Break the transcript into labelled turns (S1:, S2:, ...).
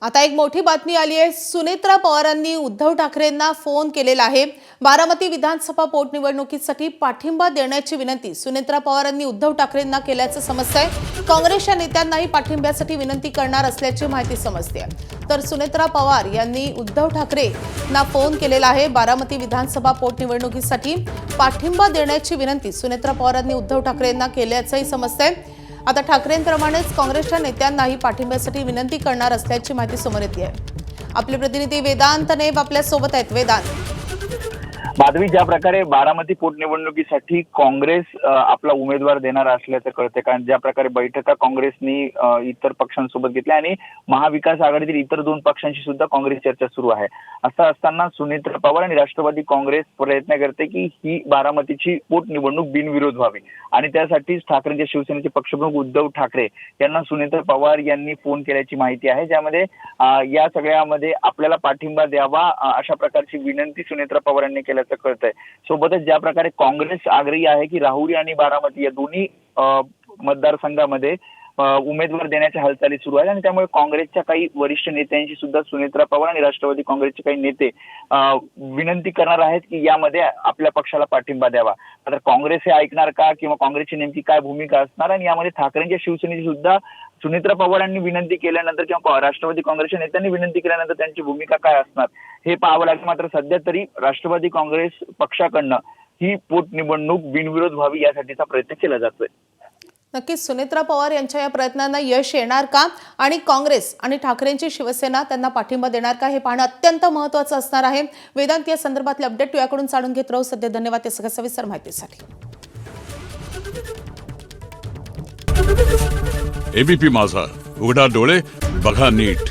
S1: आता एक मोठी बातमी आली आहे। सुनेत्रा पवारांनी उद्धव ठाकरेंना फोन केलेला आहे। बारामती विधानसभा पोटनिवडणुकीसाठी पाठिंबा देण्याची विनंती सुनेत्रा पवारांनी उद्धव ठाकरेंना केल्याचं समजतंय। काँग्रेसच्या नेत्यांनाही पाठिंब्यासाठी विनंती करणार असल्याची माहिती समजते। तर सुनेत्रा पवार यांनी उद्धव ठाकरेंना फोन केलेला आहे। बारामती विधानसभा पोटनिवडणुकीसाठी पाठिंबा देण्याची विनंती सुनेत्रा पवारांनी उद्धव ठाकरेंना केल्याचंही समजतंय। आता ठाकरेंप्रमाणेच काँग्रेसच्या नेत्यांनाही पाठिंब्यासाठी विनंती करणार असल्याची माहिती समोर येते आहे। आपले प्रतिनिधी वेदांत नेब आपल्या सोबत आहेत। वेदांत,
S2: माधवी, ज्या प्रकारे बारामती पोटनिवडणुकीसाठी काँग्रेस आपला उमेदवार देणार असल्याचं कळते, कारण ज्या प्रकारे बैठका काँग्रेसनी इतर पक्षांसोबत घेतल्या आणि महाविकास आघाडीतील इतर दोन पक्षांशी सुद्धा काँग्रेस चर्चा सुरू आहे। असं असताना सुनेत्रा पवार आणि राष्ट्रवादी काँग्रेस प्रयत्न करते की ही बारामतीची पोटनिवडणूक बिनविरोध व्हावी आणि त्यासाठीच ठाकरेंच्या शिवसेनेचे पक्षप्रमुख उद्धव ठाकरे यांना सुनेत्रा पवार यांनी फोन केल्याची माहिती आहे, ज्यामध्ये या सगळ्यामध्ये आपल्याला पाठिंबा द्यावा अशा प्रकारची विनंती सुनेत्रा पवार यांनी केल्याचं कळतंय। सोबतच ज्या प्रकारे काँग्रेस आग्रही आहे की राहुरी आणि बारामती या दोन्ही मतदारसंघामध्ये उमेदवार देण्याच्या हालचाली सुरू आहेत आणि त्यामुळे काँग्रेसच्या काही वरिष्ठ नेत्यांशी सुद्धा सुनेत्रा पवार आणि राष्ट्रवादी काँग्रेसचे काही नेते विनंती करणार आहेत की यामध्ये आपल्या पक्षाला पाठिंबा द्यावा। आता काँग्रेस हे ऐकणार का किंवा काँग्रेसची नेमकी काय भूमिका असणार आणि यामध्ये ठाकरेंच्या शिवसेनेची सुद्धा सुनेत्रा पवारांनी विनंती केल्यानंतर किंवा राष्ट्रवादी काँग्रेसच्या नेत्यांनी विनंती केल्यानंतर त्यांची भूमिका काय असणार हे पाहावं लागेल। मात्र सध्या तरी राष्ट्रवादी काँग्रेस पक्षाकडनं ही पोटनिवडणूक बिनविरोध व्हावी यासाठीचा प्रयत्न केला जातोय।
S1: नक्कीच सुनेत्रा पवार यांच्या या प्रयत्नांना यश येणार का आणि काँग्रेस आणि ठाकरेंची शिवसेना त्यांना पाठिंबा देणार का हे पाहणं अत्यंत महत्त्वाचं असणार आहे। वेदांत, या संदर्भातले अपडेट तुझ्याकडून जाणून घेत राहू। सध्या धन्यवाद या सगळ्या सविस्तर माहितीसाठी।
S3: एबीपी माझा, उघडा डोळे बघा नीट।